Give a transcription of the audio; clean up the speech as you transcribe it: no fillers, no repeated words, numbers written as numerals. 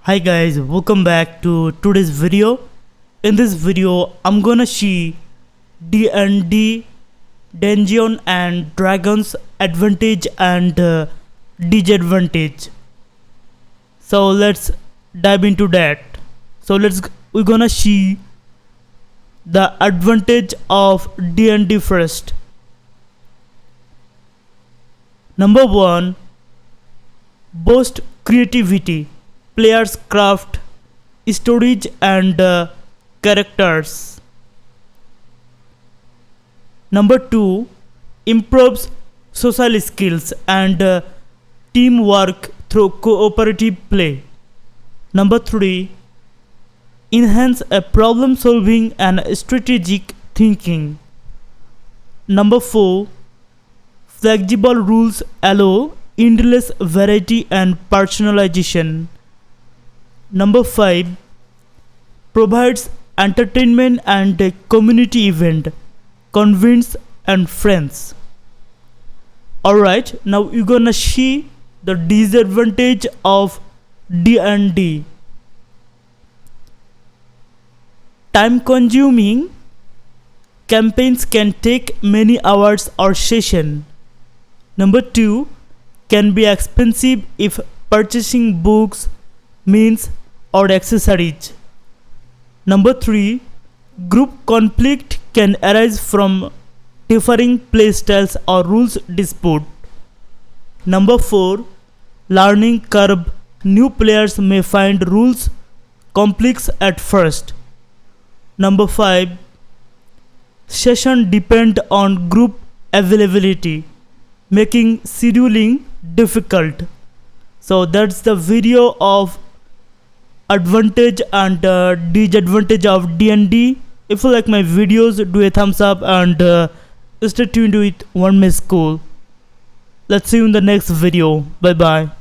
Hi guys, welcome back to today's video. In this video, I'm gonna see D&D Dungeons and Dragons advantage and disadvantage. So let's dive into that. We're gonna see the advantage of D&D first. Number 1, boost creativity. Players craft stories and characters. Number 2, improves social skills and teamwork through cooperative play. Number 3, enhance a problem solving and strategic thinking. Number 4, flexible rules allow endless variety and personalization. Number 5, provides entertainment and a community event, convince and friends. Alright, now you're gonna see the disadvantage of D&D. Time consuming. Campaigns can take many hours or session. Number 2, can be expensive if purchasing books, means or accessories. Number 3, group conflict can arise from differing playstyles or rules dispute. Number 4, learning curve. New players may find rules complex at first. Number 5, session depend on group availability, making scheduling difficult. So that's the video of advantage and disadvantage of D&D. If you like my videos, do a thumbs up and stay tuned with One Miss School. Let's see you in the next video. Bye bye.